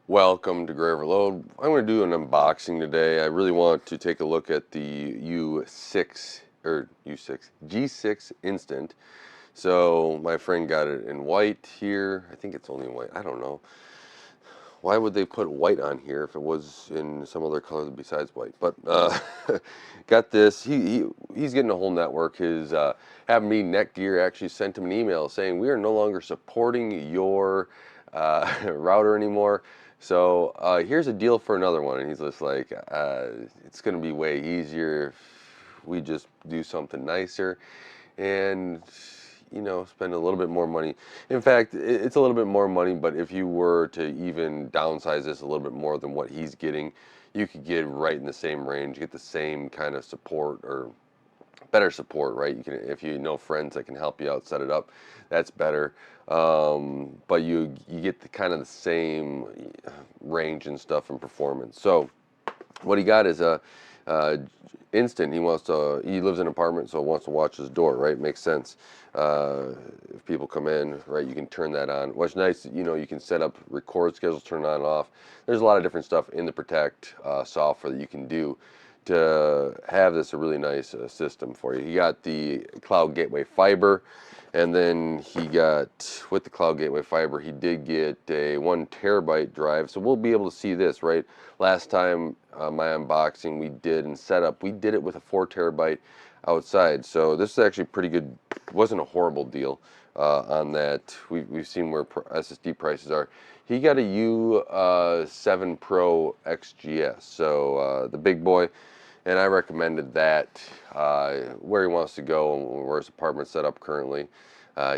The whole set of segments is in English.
Welcome to Gray Overload. I'm going to do an unboxing today. I really want to take a look at the U6 or U6 G6 Instant. So my friend got it in white here. I think it's only white. I don't know. Why would they put white on here if it was in some other color besides white? But got this. He's getting a whole network. His having me Netgear actually sent him an email saying we are no longer supporting your router anymore. So here's a deal for another one. And he's just like, it's going to be way easier if we just do something nicer. And spend a little bit more money. In fact, it's a little bit more money, but if you were to even downsize this a little bit more than what he's getting, you could get right in the same range, get the same kind of support or better support, right? You can, if you know friends that can help you out set it up, that's better. But you get the kind of the same range and stuff and performance. So what he got is a instant. He lives in an apartment, so he wants to watch his door, right? Makes sense. If people come in, right, you can turn that on. What's nice, you can set up record schedules, turn it on and off. There's a lot of different stuff in the Protect software that you can do to have this a really nice system for you. He got the Cloud Gateway Fiber, and then he got, with the Cloud Gateway Fiber, he did get a 1 terabyte drive. So we'll be able to see this, right? Last time my unboxing we did and setup, we did it with a 4 terabyte outside. So this is actually pretty good. Wasn't a horrible deal on that. We've seen where SSD prices are. He got a U7 Pro XGS, so the big boy, and I recommended that where he wants to go and where his apartment's set up currently.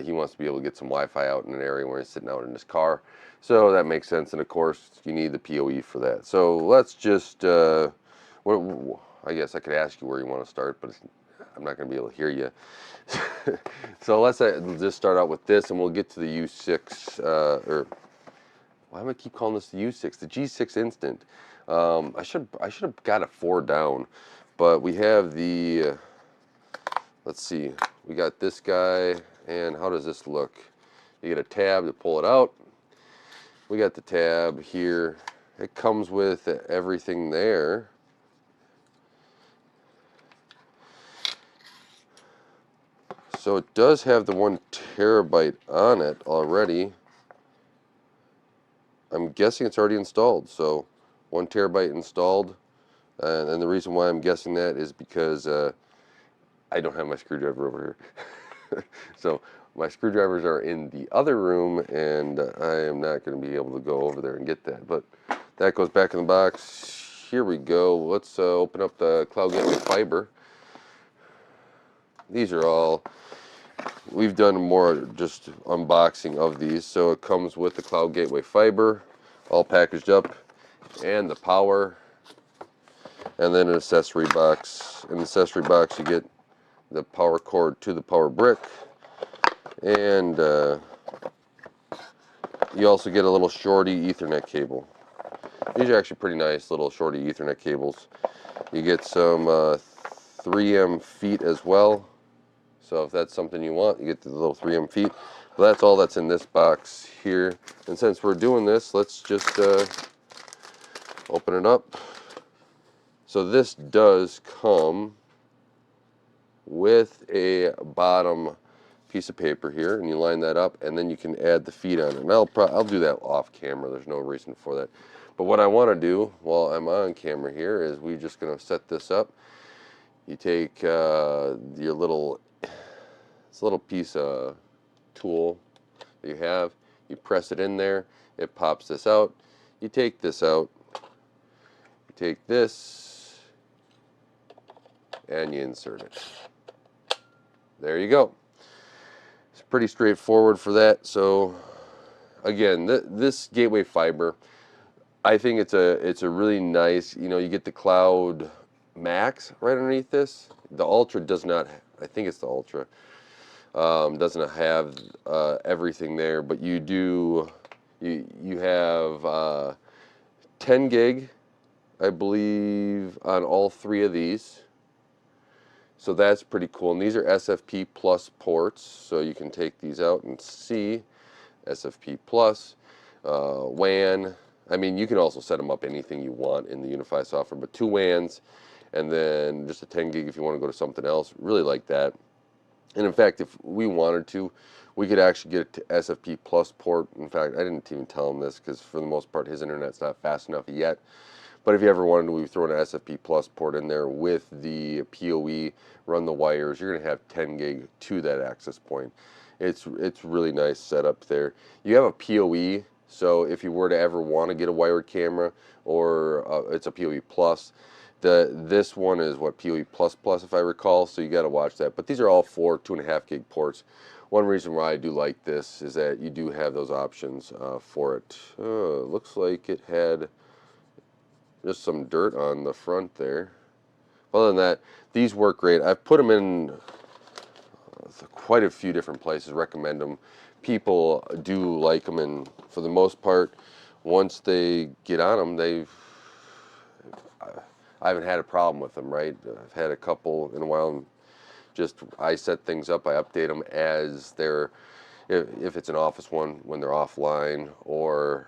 He wants to be able to get some Wi-Fi out in an area where he's sitting out in his car. So that makes sense, and of course you need the PoE for that. So let's just, I guess I could ask you where you want to start, but I'm not going to be able to hear you. So let's just start out with this, and we'll get to the U6, or why do I keep calling this the U6? The G6 Instant. I should have got a 4 down, but we have the, let's see, we got this guy, and how does this look? You get a tab to pull it out. We got the tab here. It comes with everything there. So it does have the 1 terabyte on it already. I'm guessing it's already installed. So 1 terabyte installed. And the reason why I'm guessing that is because I don't have my screwdriver over here. So my screwdrivers are in the other room, and I am not going to be able to go over there and get that. But that goes back in the box. Here we go. Let's open up the Cloud Gateway Fiber. These are all, we've done more just unboxing of these. So it comes with the Cloud Gateway Fiber, all packaged up, and the power, and then an accessory box. In the accessory box you get the power cord to the power brick, and you also get a little shorty Ethernet cable. These are actually pretty nice little shorty Ethernet cables. You get some 3M feet as well. So if that's something you want, you get the little 3M feet. But that's all that's in this box here. And since we're doing this, let's just open it up. So this does come with a bottom piece of paper here, and you line that up, and then you can add the feet on it. And I'll do that off camera. There's no reason for that. But what I want to do while I'm on camera here is we're just going to set this up. You take your little piece of tool that you have, you press it in there, it pops this out. You take this out, you take this, and you insert it. There you go. It's pretty straightforward for that. So again, this Gateway Fiber, I think it's a really nice, you get the Cloud Max right underneath this. The Ultra does not, I think it's the Ultra, doesn't have everything there, but you have 10 gig, I believe, on all 3 of these. So that's pretty cool. And these are SFP plus ports, so you can take these out and see SFP plus, WAN, I mean, you can also set them up anything you want in the Unifi software, but 2 WANs, and then just a 10 gig if you want to go to something else. Really like that. And in fact, if we wanted to, we could actually get it to SFP plus port. In fact, I didn't even tell him this because for the most part his internet's not fast enough yet. But if you ever wanted to, we throw an SFP plus port in there with the PoE, run the wires. You're gonna have 10 gig to that access point. It's really nice setup there. You have a PoE, so if you were to ever want to get a wired camera, or it's a PoE plus. This one is what, PoE plus plus if I recall, so you got to watch that. But these are all 4 2.5 gig ports. One reason why I do like this is that you do have those options for it. Looks like it had just some dirt on the front there. Other than that, these work great. I've put them in quite a few different places, recommend them. People do like them, and for the most part, once they get on them, I haven't had a problem with them, right? I've had a couple in a while, and just I set things up, I update them as they're, if it's an office one, when they're offline, or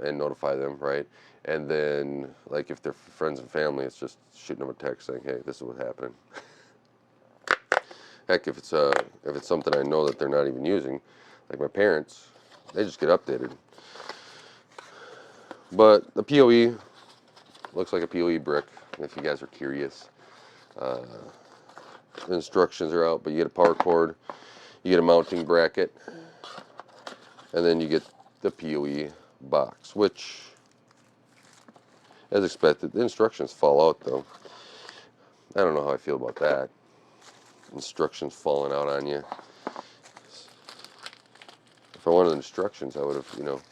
and notify them, right? And then, like, if they're friends and family, it's just shooting them a text saying, hey, this is what's happening. Heck, if it's something I know that they're not even using, like my parents, they just get updated. But the PoE looks like a PoE brick, if you guys are curious. The instructions are out, but you get a power cord, you get a mounting bracket, and then you get the PoE box, which, as expected, the instructions fall out though. I don't know how I feel about that. Instructions falling out on you. If I wanted instructions, I would have,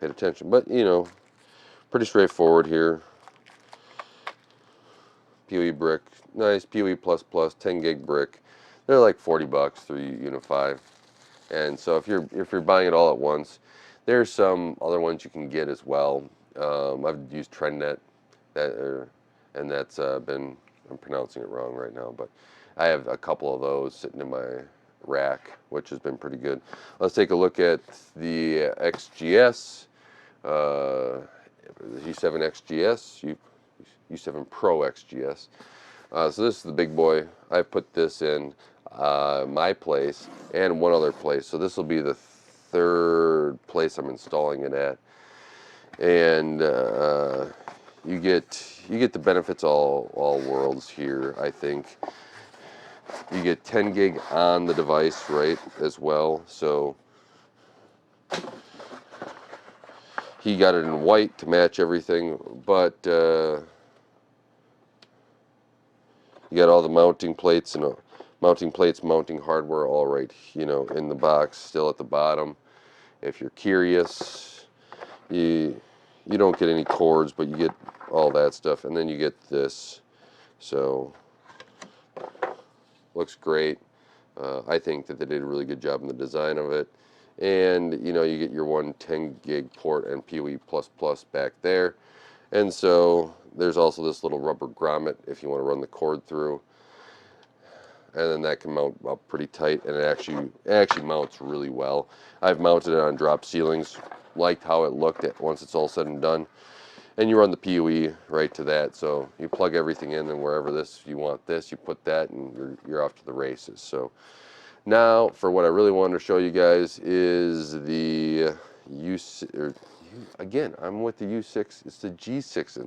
paid attention. But, pretty straightforward here. PoE brick, nice PoE plus plus 10 gig brick. They're like $40 through Unifi. And so if you're buying it all at once, there's some other ones you can get as well. I've used TrendNet, and that's been, I'm pronouncing it wrong right now, but I have a couple of those sitting in my rack, which has been pretty good. Let's take a look at the XGS, U7 XGS, U7 Pro XGS. So this is the big boy. I put this in my place and one other place. So this will be the 3rd place I'm installing it at. And you get the benefits all worlds here, I think. You get 10 gig on the device, right, as well. So he got it in white to match everything, but you got all the mounting plates and mounting hardware all right, in the box, still at the bottom. If you're curious, you don't get any cords, but you get all that stuff, and then you get this. So looks great. I think that they did a really good job in the design of it. And you get your 110 gig port and PoE plus plus back there. And so there's also this little rubber grommet if you want to run the cord through. And then that can mount up pretty tight, and it actually mounts really well. I've mounted it on drop ceilings, liked how it looked once it's all said and done. And you run the PoE right to that, so you plug everything in, and wherever you want this, you put that, and you're off to the races. So now, for what I really wanted to show you guys is the again, I'm with the U6. It's the G6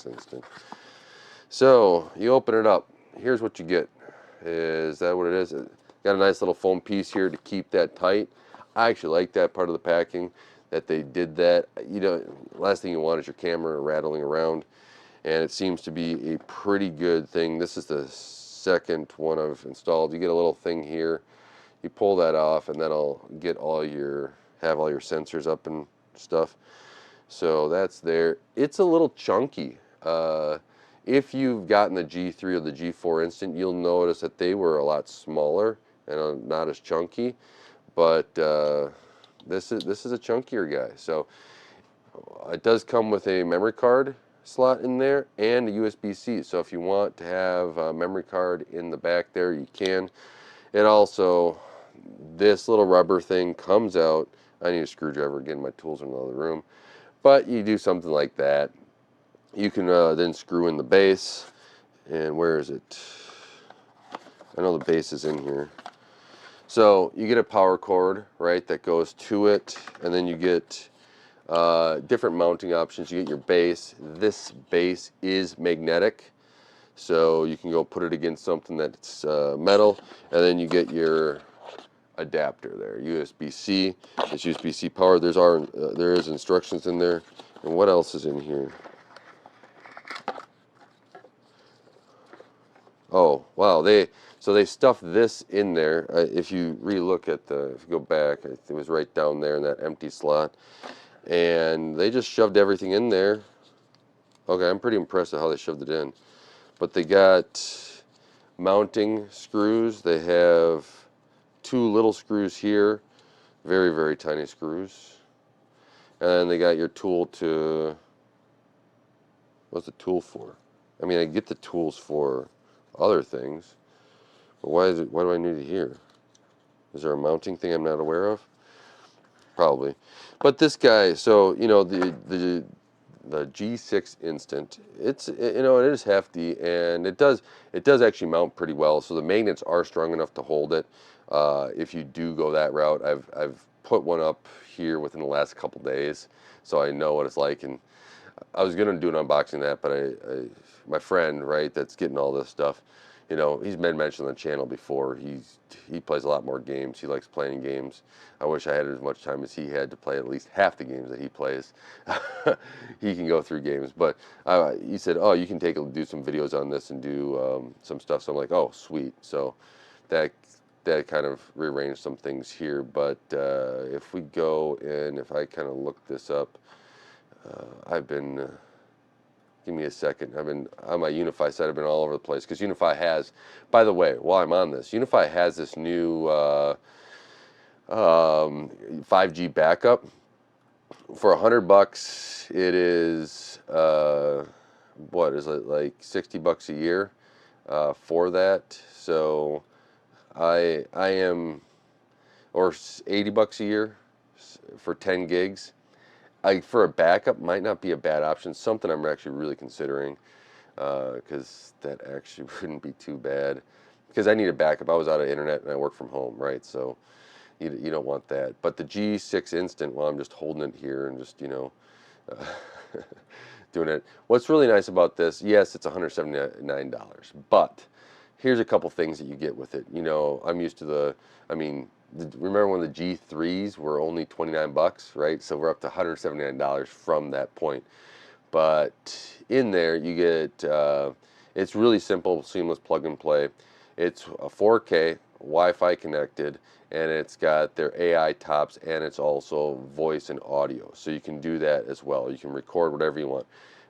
instant. So you open it up. Here's what you get. Is that what it is? Got a nice little foam piece here to keep that tight. I actually like that part of the packing, that they did that. Last thing you want is your camera rattling around, and it seems to be a pretty good thing. This is the 2nd one I've installed. You get a little thing here. You pull that off, and that'll get have all your sensors up and stuff. So that's there. It's a little chunky. If you've gotten the G3 or the G4 Instant, you'll notice that they were a lot smaller and not as chunky. But this is a chunkier guy. So it does come with a memory card slot in there and a USB-C. So if you want to have a memory card in the back there, you can. It also, this little rubber thing comes out. I need a screwdriver. Again, my tools are in the other room. But you do something like that. You can then screw in the base. And where is it? I know the base is in here. So you get a power cord, right, that goes to it, and then you get different mounting options. You get your base. This base is magnetic, so you can go put it against something that's metal, and then you get your adapter there, USB-C. It's USB-C power. There is instructions in there. And what else is in here? Oh, wow. They stuffed this in there. If you re-look at if you go back, it was right down there in that empty slot. And they just shoved everything in there. Okay, I'm pretty impressed at how they shoved it in. But they got mounting screws. They have two little screws here, very, very tiny screws. And then they got your tool to, what's the tool for? I mean, I get the tools for other things, but why do I need it here? Is there a mounting thing I'm not aware of? Probably. But this guy, so, the G6 Instant, it is hefty, and it does actually mount pretty well. So the magnets are strong enough to hold it. If you do go that route, I've put one up here within the last couple days, so I know what it's like. And I was gonna do an unboxing of that, but my friend, right, that's getting all this stuff, he's been mentioned on the channel before. He plays a lot more games. He likes playing games. I wish I had as much time as he had to play at least half the games that he plays. He can go through games, but he said, "Oh, you can do some videos on this and do some stuff." So I'm like, "Oh, sweet." So that that kind of rearranged some things here. But if we go and if I kind of look this up. I've been, give me a second. I've been on my Unifi site. I've been all over the place because Unifi has. By the way, while I'm on this, Unifi has this new 5G backup for $100. It is what is it, like $60 a year for that. So I am, or $80 a year for 10 gigs. For a backup might not be a bad option. Something I'm actually really considering, because that actually wouldn't be too bad. Because I need a backup. I was out of internet and I work from home, right? So you don't want that. But the G6 Instant, while I'm just holding it here and just uh, doing it. What's really nice about this? Yes, it's $179, but here's a couple things that you get with it. I'm used to I mean, remember when the G3s were only $29, right? So we're up to $179 from that point. But in there, you get, it's really simple, seamless plug and play. It's a 4K, Wi-Fi connected, and it's got their AI tops, and it's also voice and audio. So you can do that as well. You can record whatever you want.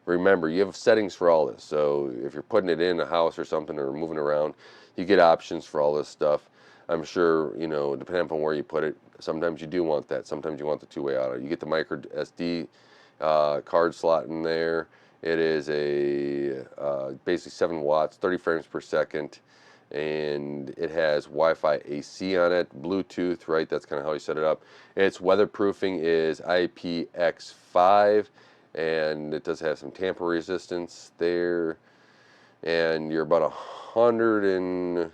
Remember, you have settings for all this. So if you're putting it in a house or something or moving around, you get options for all this stuff. I'm sure, depending upon where you put it, sometimes you do want that. Sometimes you want the two-way audio. You get the micro SD card slot in there. It is a basically 7 watts, 30 frames per second, and it has Wi-Fi AC on it, Bluetooth, right? That's kind of how you set it up. Its weatherproofing is IPX5, and it does have some tamper resistance there. And you're about 100 and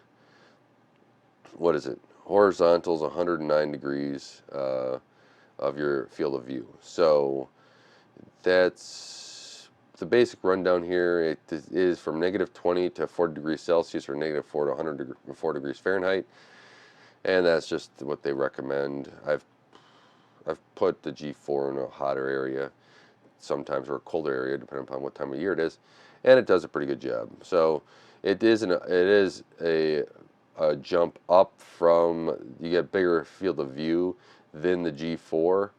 what is it? Horizontal's 109 degrees of your field of view. So that's the basic rundown here. It is from -20 to 40 degrees Celsius or -4 to 104 degrees Fahrenheit, and that's just what they recommend. I've put the G4 in a hotter area sometimes, or a colder area depending upon what time of year it is, and it does a pretty good job. So it is a jump up from, you get bigger field of view than the G4.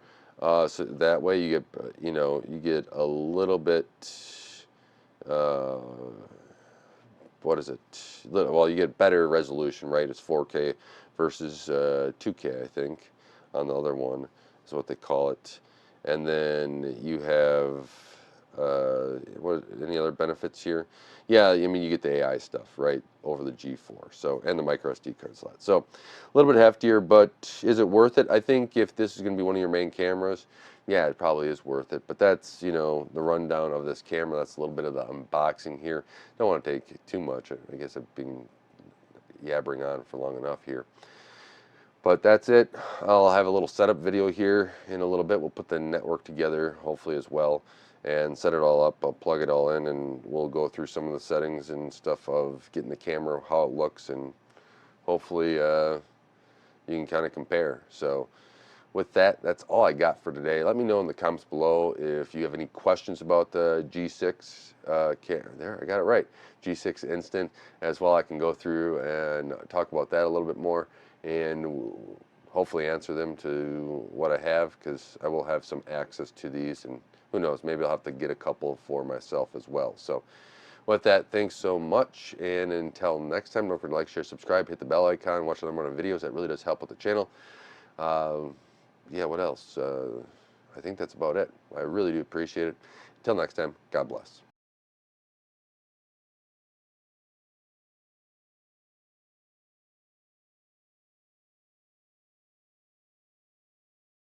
So that way you get, you get a little bit, uh, what is it? Well, you get better resolution, right? It's 4K versus 2K, I think, on the other one is what they call it. And then you have, any other benefits here? Yeah, I mean, you get the AI stuff, right, over the G4, so, and the micro SD card slot. So a little bit heftier, but is it worth it? I think if this is going to be one of your main cameras, yeah, it probably is worth it. But that's, you know, the rundown of this camera. That's a little bit of the unboxing here. Don't want to take too much. I guess I've been yabbering on for long enough here. But that's it. I'll have a little setup video here in a little bit. We'll put the network together, hopefully as well, and set it all up. I'll plug it all in, and we'll go through some of the settings and stuff of getting the camera, how it looks, and hopefully you can kind of compare. So with that, that's all I got for today. Let me know in the comments below if you have any questions about the G6 there, I got it right. G6 Instant as well. I can go through and talk about that a little bit more and hopefully answer them to what I have, because I will have some access to these, and who knows, maybe I'll have to get a couple for myself as well. So with that, thanks so much, and until next time, don't forget to like, share, subscribe, hit the bell icon, watch other more videos. That really does help with the channel. Yeah, what else? I think that's about it. I really do appreciate it. Until next time, God bless.